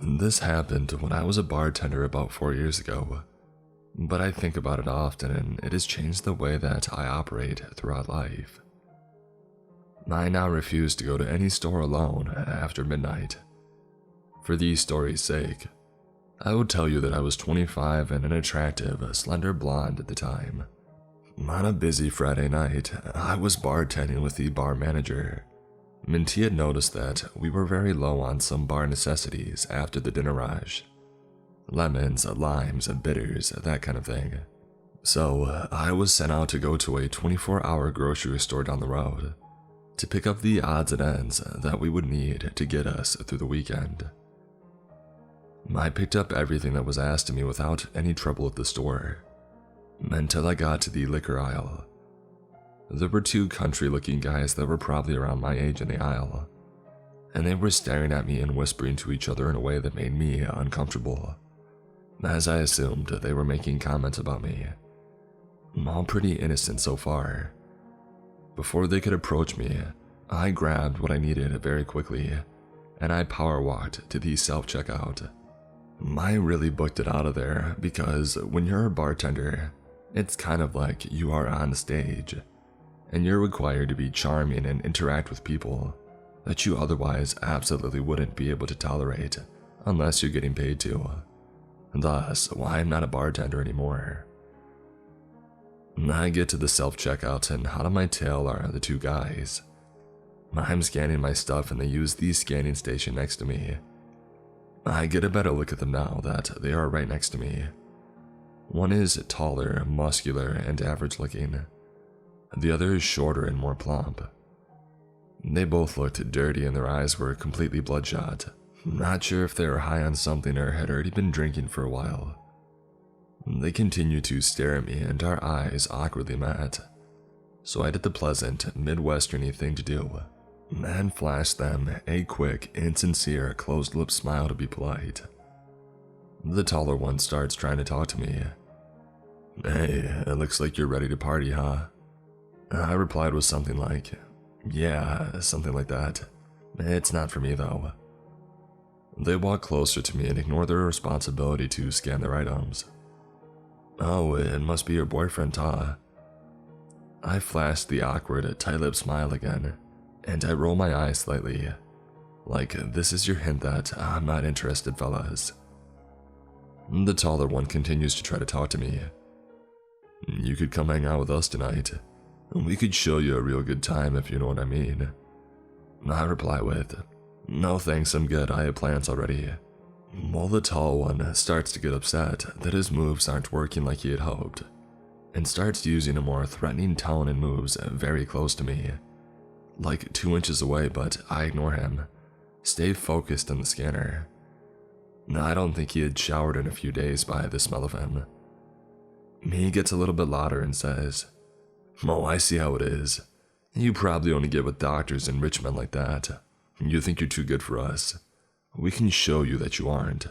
This happened when I was a bartender about 4 years ago, but I think about it often and it has changed the way that I operate throughout life. I now refuse to go to any store alone after midnight. For the story's sake, I would tell you that I was 25 and an attractive, slender blonde at the time. On a busy Friday night, I was bartending with the bar manager. Minty had noticed that we were very low on some bar necessities after the dinner rush. Lemons, limes, bitters, that kind of thing. So I was sent out to go to a 24-hour grocery store down the road to pick up the odds and ends that we would need to get us through the weekend. I picked up everything that was asked of me without any trouble at the store, until I got to the liquor aisle. There were two country-looking guys that were probably around my age in the aisle, and they were staring at me and whispering to each other in a way that made me uncomfortable, as I assumed they were making comments about me. All pretty innocent so far. Before they could approach me, I grabbed what I needed very quickly, and I power-walked to the self-checkout. I really booked it out of there because when you're a bartender, it's kind of like you are on stage, and you're required to be charming and interact with people that you otherwise absolutely wouldn't be able to tolerate unless you're getting paid to. Thus, why I'm not a bartender anymore. I get to the self-checkout and hot on my tail are the two guys. I'm scanning my stuff and they use the scanning station next to me. I get a better look at them now that they are right next to me. One is taller, muscular, and average looking. The other is shorter and more plump. They both looked dirty and their eyes were completely bloodshot. Not sure if they were high on something or had already been drinking for a while. They continued to stare at me and our eyes awkwardly met. So I did the pleasant, Midwestern-y thing to do, and flashed them a quick, insincere, closed-lip smile to be polite. The taller one starts trying to talk to me. "Hey, it looks like you're ready to party, huh?" I replied with something like, "Yeah, something like that. It's not for me, though." They walk closer to me and ignore their responsibility to scan their items. "Oh, it must be your boyfriend, huh?" I flashed the awkward, tight-lipped smile again, and I roll my eyes slightly, like this is your hint that I'm not interested, fellas. The taller one continues to try to talk to me. "You could come hang out with us tonight. We could show you a real good time if you know what I mean." I reply with, "No thanks, I'm good, I have plans already." Well, the tall one starts to get upset that his moves aren't working like he had hoped, and starts using a more threatening tone and moves very close to me, like 2 inches away, but I ignore him, stay focused on the scanner. I don't think he had showered in a few days by the smell of him. He gets a little bit louder and says, "Oh, I see how it is. You probably only get with doctors and rich men like that. You think you're too good for us. We can show you that you aren't.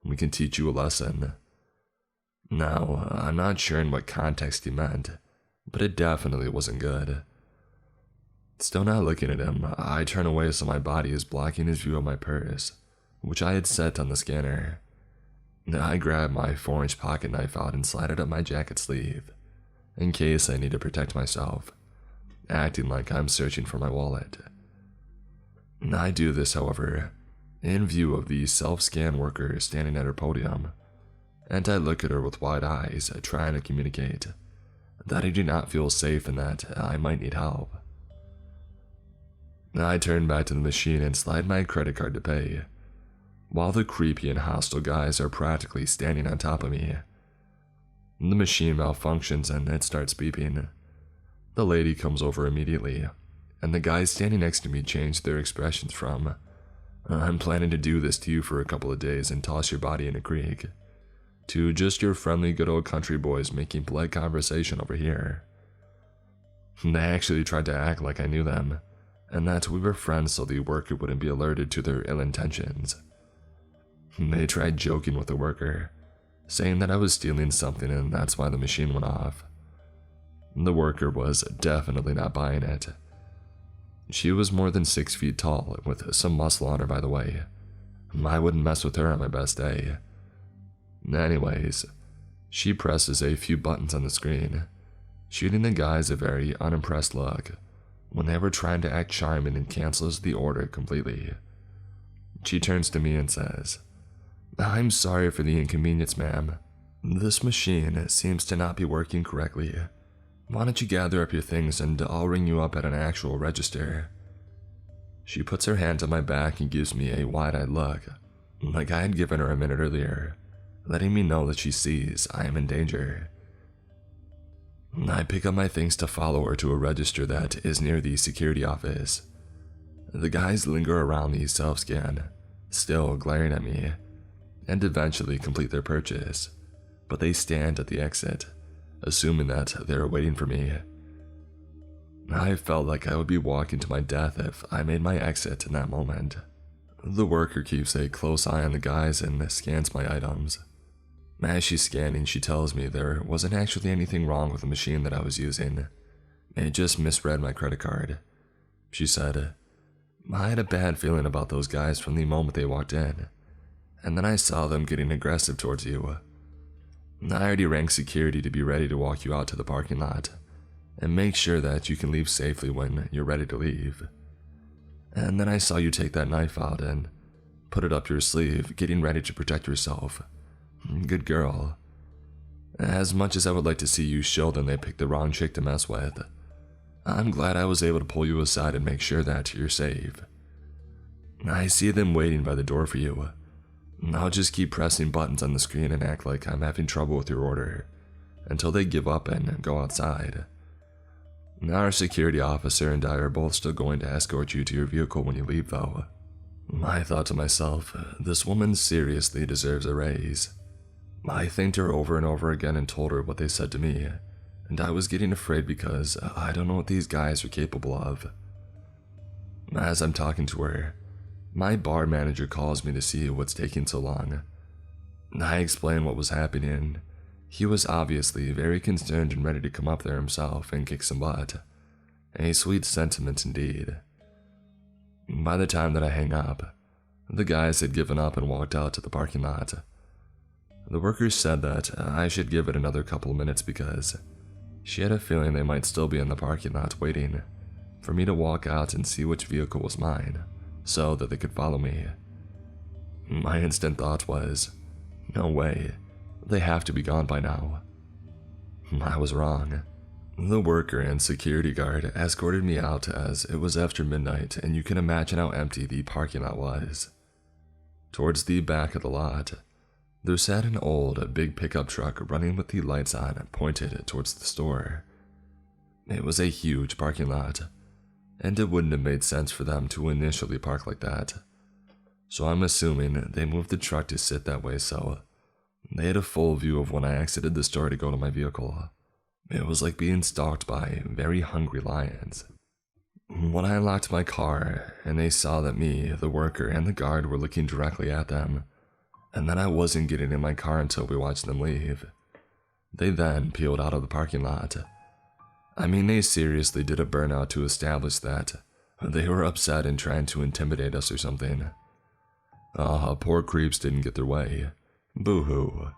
We can teach you a lesson." Now, I'm not sure in what context he meant, but it definitely wasn't good. Still not looking at him, I turn away so my body is blocking his view of my purse, which I had set on the scanner. I grab my 4-inch pocket knife out and slide it up my jacket sleeve, in case I need to protect myself, acting like I'm searching for my wallet. I do this, however, in view of the self-scan worker standing at her podium, and I look at her with wide eyes, trying to communicate that I do not feel safe and that I might need help. I turn back to the machine and slide my credit card to pay, while the creepy and hostile guys are practically standing on top of me. The machine malfunctions and it starts beeping. The lady comes over immediately, and the guys standing next to me change their expressions from, "I'm planning to do this to you for a couple of days and toss your body in a creek," to just your friendly good old country boys making polite conversation over here. They actually tried to act like I knew them, and that we were friends so the worker wouldn't be alerted to their ill intentions. They tried joking with the worker, saying that I was stealing something and that's why the machine went off. The worker was definitely not buying it. She was more than 6 feet tall, with some muscle on her by the way, I wouldn't mess with her on my best day. Anyways, she presses a few buttons on the screen, shooting the guys a very unimpressed look when they were trying to act charming, and cancels the order completely. She turns to me and says, "I'm sorry for the inconvenience, ma'am. This machine seems to not be working correctly. Why don't you gather up your things and I'll ring you up at an actual register." She puts her hand on my back and gives me a wide-eyed look, like I had given her a minute earlier, letting me know that she sees I am in danger. I pick up my things to follow her to a register that is near the security office. The guys linger around the self-scan, still glaring at me, and eventually complete their purchase, but they stand at the exit, assuming that they are waiting for me. I felt like I would be walking to my death if I made my exit in that moment. The worker keeps a close eye on the guys and scans my items. As she's scanning, she tells me there wasn't actually anything wrong with the machine that I was using. It just misread my credit card. She said, "I had a bad feeling about those guys from the moment they walked in, and then I saw them getting aggressive towards you. I already rang security to be ready to walk you out to the parking lot and make sure that you can leave safely when you're ready to leave. And then I saw you take that knife out and put it up your sleeve, getting ready to protect yourself. Good girl. As much as I would like to see you show them they picked the wrong chick to mess with, I'm glad I was able to pull you aside and make sure that you're safe. I see them waiting by the door for you. I'll just keep pressing buttons on the screen and act like I'm having trouble with your order until they give up and go outside. Our security officer and I are both still going to escort you to your vehicle when you leave, though." I thought to myself, this woman seriously deserves a raise. I thanked her over and over again and told her what they said to me, and I was getting afraid because I don't know what these guys are capable of. As I'm talking to her, my bar manager calls me to see what's taking so long. I explain what was happening. He was obviously very concerned and ready to come up there himself and kick some butt. A sweet sentiment indeed. By the time that I hang up, the guys had given up and walked out to the parking lot. The workers said that I should give it another couple of minutes because she had a feeling they might still be in the parking lot waiting for me to walk out and see which vehicle was mine, so that they could follow me. My instant thought was, no way, they have to be gone by now. I was wrong. The worker and security guard escorted me out as it was after midnight, and you can imagine how empty the parking lot was. Towards the back of the lot, there sat an old, big pickup truck running with the lights on pointed towards the store. It was a huge parking lot, and it wouldn't have made sense for them to initially park like that. So I'm assuming they moved the truck to sit that way so they had a full view of when I exited the store to go to my vehicle. It was like being stalked by very hungry lions. When I unlocked my car and they saw that me, the worker, and the guard were looking directly at them, and that I wasn't getting in my car until we watched them leave, they then peeled out of the parking lot. I mean, they seriously did a burnout to establish that they were upset and trying to intimidate us or something. Poor creeps didn't get their way. Boo-hoo.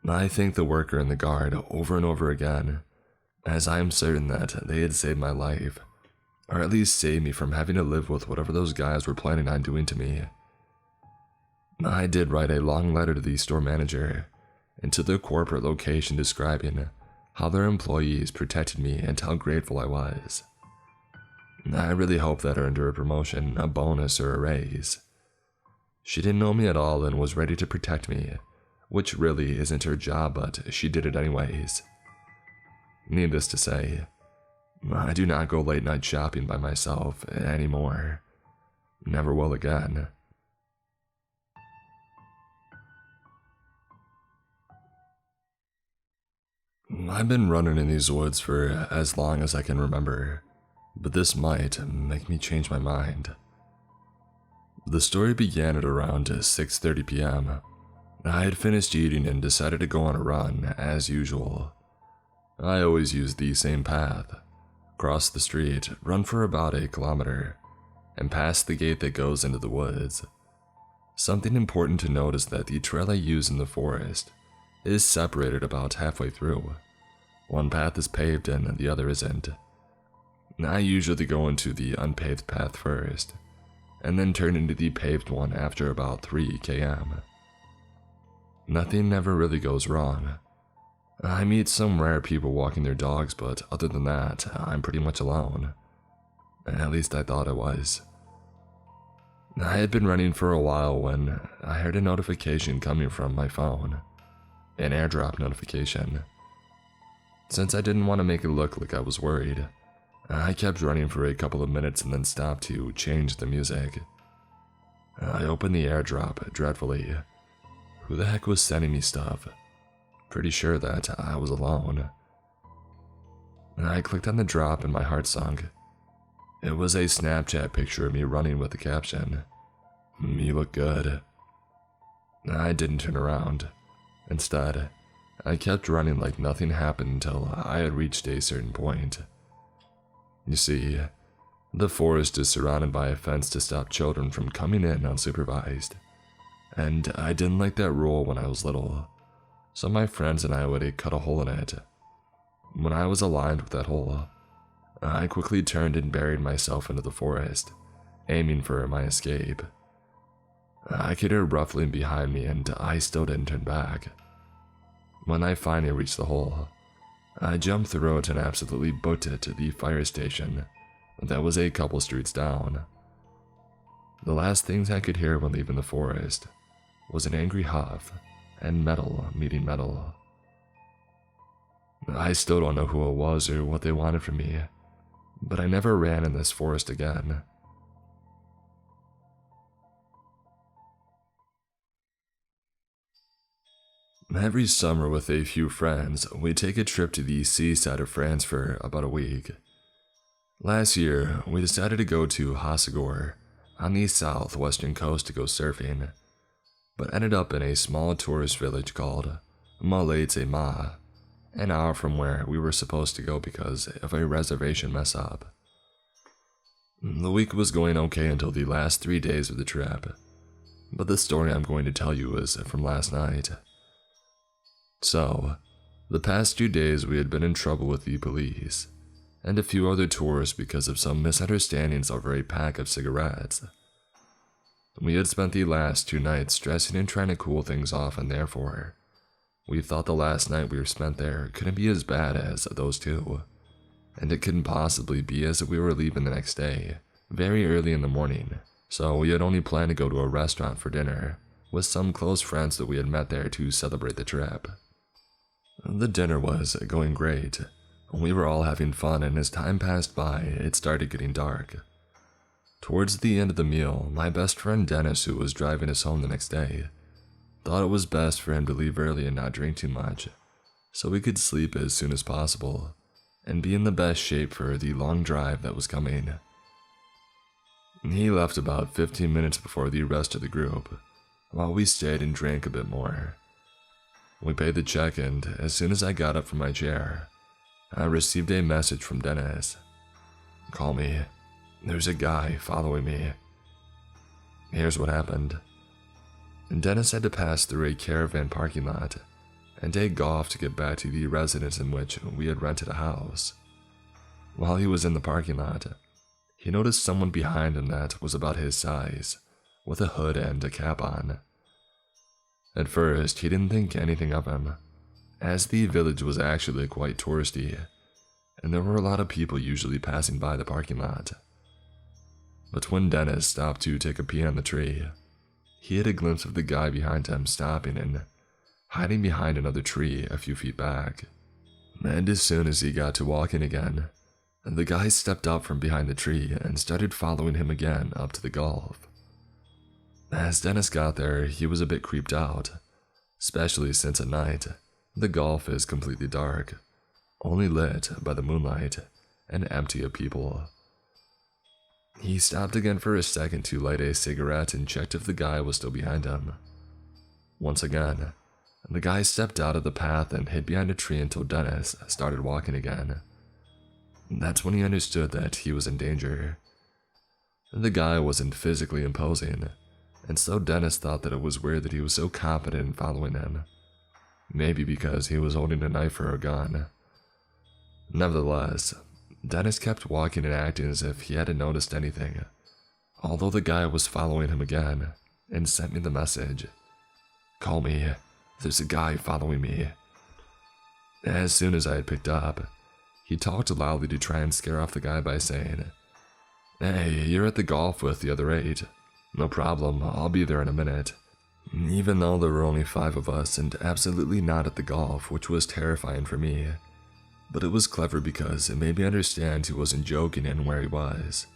I thanked the worker and the guard over and over again, as I am certain that they had saved my life, or at least saved me from having to live with whatever those guys were planning on doing to me. I did write a long letter to the store manager and to their corporate location describing how their employees protected me and how grateful I was. I really hope that earned her a promotion, a bonus, or a raise. She didn't know me at all and was ready to protect me, which really isn't her job, but she did it anyways. Needless to say, I do not go late night shopping by myself anymore. Never will again. I've been running in these woods for as long as I can remember, but this might make me change my mind. The story began at around 6:30 p.m. I had finished eating and decided to go on a run, as usual. I always use the same path, cross the street, run for about 1 kilometer, and pass the gate that goes into the woods, Something important to note is that the trail I use in the forest is separated about halfway through. One path is paved and the other isn't. I usually go into the unpaved path first, and then turn into the paved one after about 3 km. Nothing ever really goes wrong. I meet some rare people walking their dogs, but other than that, I'm pretty much alone. At least I thought I was. I had been running for a while when I heard a notification coming from my phone. An airdrop notification. Since I didn't want to make it look like I was worried, I kept running for a couple of minutes and then stopped to change the music. I opened the airdrop dreadfully. Who the heck was sending me stuff? Pretty sure that I was alone. I clicked on the drop and my heart sunk. It was a Snapchat picture of me running with the caption, "You look good." I didn't turn around. Instead, I kept running like nothing happened until I had reached a certain point. You see, the forest is surrounded by a fence to stop children from coming in unsupervised, and I didn't like that rule when I was little, so my friends and I would cut a hole in it. When I was aligned with that hole, I quickly turned and buried myself into the forest, aiming for my escape. I could hear ruffling behind me and I still didn't turn back. When I finally reached the hole, I jumped through it and absolutely booked it to the fire station that was a couple streets down. The last things I could hear when leaving the forest was an angry huff and metal meeting metal. I still don't know who it was or what they wanted from me, but I never ran in this forest again. Every summer with a few friends, we take a trip to the seaside of France for about a week. Last year, we decided to go to Hossegor on the southwestern coast to go surfing, but ended up in a small tourist village called Malais-et-Ma, an hour from where we were supposed to go because of a reservation mess up. The week was going okay until the last 3 days of the trip, but the story I'm going to tell you is from last night. So, the past 2 days we had been in trouble with the police and a few other tourists because of some misunderstandings over a pack of cigarettes. We had spent the last 2 nights stressing and trying to cool things off, and therefore, we thought the last night we were spent there couldn't be as bad as those 2, and it couldn't possibly be as if we were leaving the next day, very early in the morning, so we had only planned to go to a restaurant for dinner with some close friends that we had met there to celebrate the trip. The dinner was going great. We were all having fun, and as time passed by, it started getting dark. Towards the end of the meal, my best friend Dennis, who was driving us home the next day, thought it was best for him to leave early and not drink too much, so we could sleep as soon as possible and be in the best shape for the long drive that was coming. He left about 15 minutes before the rest of the group, while we stayed and drank a bit more. We paid the check, and as soon as I got up from my chair, I received a message from Dennis. "Call me. There's a guy following me." Here's what happened. Dennis had to pass through a caravan parking lot and take off to get back to the residence in which we had rented a house. While he was in the parking lot, he noticed someone behind him that was about his size, with a hood and a cap on. At first, he didn't think anything of him, as the village was actually quite touristy, and there were a lot of people usually passing by the parking lot. But when Dennis stopped to take a pee on the tree, he had a glimpse of the guy behind him stopping and hiding behind another tree a few feet back. And as soon as he got to walking again, the guy stepped out from behind the tree and started following him again up to the Gulf. As Dennis got there, he was a bit creeped out, especially since at night, the Gulf is completely dark, only lit by the moonlight and empty of people. He stopped again for a second to light a cigarette and checked if the guy was still behind him. Once again, the guy stepped out of the path and hid behind a tree until Dennis started walking again. That's when he understood that he was in danger. The guy wasn't physically imposing, and so Dennis thought that it was weird that he was so confident in following him. Maybe because he was holding a knife or a gun. Nevertheless, Dennis kept walking and acting as if he hadn't noticed anything, although the guy was following him again and sent me the message, "Call me, there's a guy following me." As soon as I had picked up, he talked loudly to try and scare off the guy by saying, "Hey, you're at the golf with the other 8. No problem, I'll be there in a minute." Even though there were only 5 of us and absolutely not at the golf, which was terrifying for me. But it was clever because it made me understand he wasn't joking and where he was.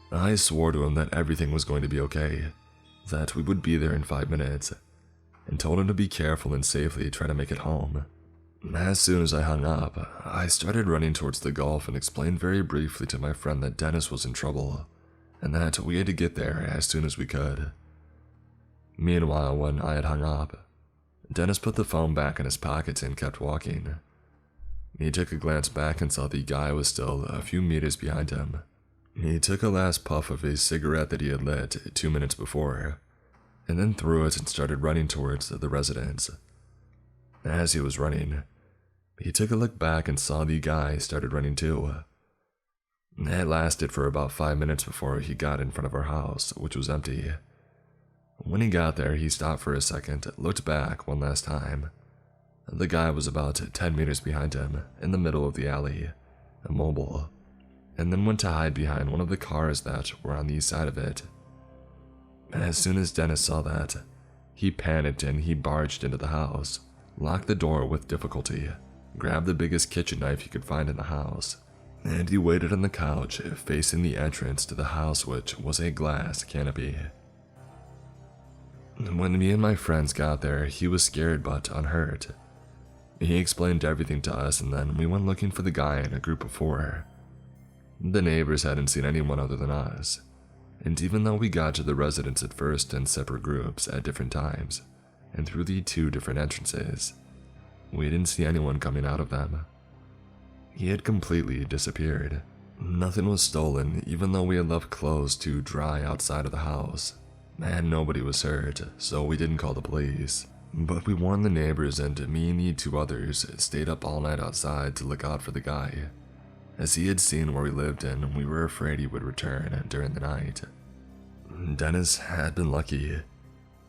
I swore to him that everything was going to be okay, that we would be there in 5 minutes, and told him to be careful and safely try to make it home. As soon as I hung up, I started running towards the golf and explained very briefly to my friend that Dennis was in trouble, and that we had to get there as soon as we could. Meanwhile, when I had hung up, Dennis put the phone back in his pocket and kept walking. He took a glance back and saw the guy was still a few meters behind him. He took a last puff of his cigarette that he had lit 2 minutes before, and then threw it and started running towards the residence. As he was running, he took a look back and saw the guy started running too. It lasted for about 5 minutes before he got in front of our house, which was empty. When he got there, he stopped for a second, looked back one last time. The guy was about 10 meters behind him, in the middle of the alley, immobile, and then went to hide behind one of the cars that were on the east side of it. As soon as Dennis saw that, he panicked and he barged into the house, locked the door with difficulty, grabbed the biggest kitchen knife he could find in the house, and he waited on the couch facing the entrance to the house, which was a glass canopy. When me and my friends got there, he was scared but unhurt. He explained everything to us, and then we went looking for the guy in a group of 4. The neighbors hadn't seen anyone other than us, and even though we got to the residence at first in separate groups at different times, and through the 2 different entrances, we didn't see anyone coming out of them. He had completely disappeared. Nothing was stolen, even though we had left clothes to dry outside of the house. And nobody was hurt, so we didn't call the police. But we warned the neighbors, and me and the 2 others stayed up all night outside to look out for the guy, as he had seen where we lived and we were afraid he would return during the night. Dennis had been lucky.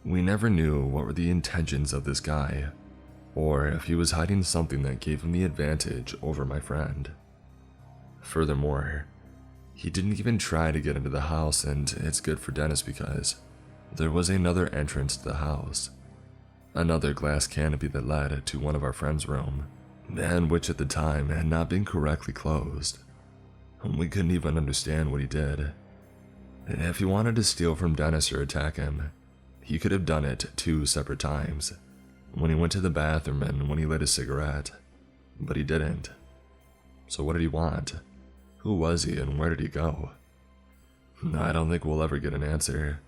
We never knew what were the intentions of this guy, or if he was hiding something that gave him the advantage over my friend. Furthermore, he didn't even try to get into the house, and it's good for Dennis because there was another entrance to the house, another glass canopy that led to one of our friends' room, and which at the time had not been correctly closed. We couldn't even understand what he did. If he wanted to steal from Dennis or attack him, he could have done it 2 separate times, when he went to the bathroom and when he lit a cigarette, but he didn't. So what did he want? Who was he and where did he go? I don't think we'll ever get an answer.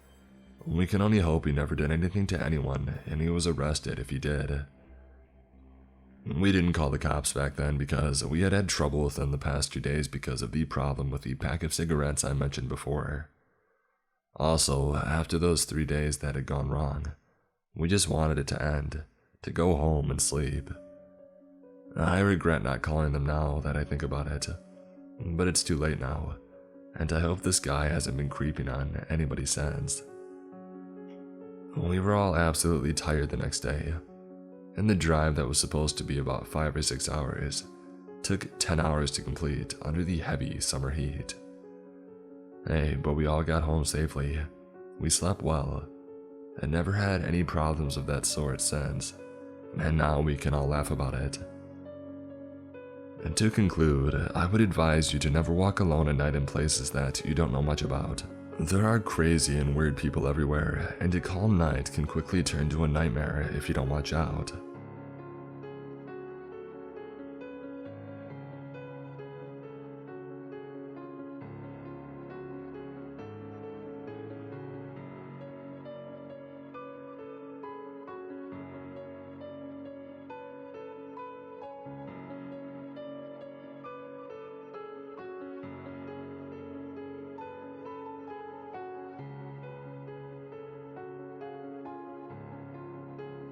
We can only hope he never did anything to anyone and he was arrested if he did. We didn't call the cops back then because we had had trouble with them the past 2 days because of the problem with the pack of cigarettes I mentioned before. Also, after those 3 days that had gone wrong, we just wanted it to end, to go home and sleep. I regret not calling them now that I think about it, but it's too late now, and I hope this guy hasn't been creeping on anybody since. We were all absolutely tired the next day, and the drive that was supposed to be about 5 or 6 hours took 10 hours to complete under the heavy summer heat. Hey, but we all got home safely. We slept well, and never had any problems of that sort since, and now we can all laugh about it. And to conclude, I would advise you to never walk alone at night in places that you don't know much about. There are crazy and weird people everywhere, and a calm night can quickly turn to a nightmare if you don't watch out.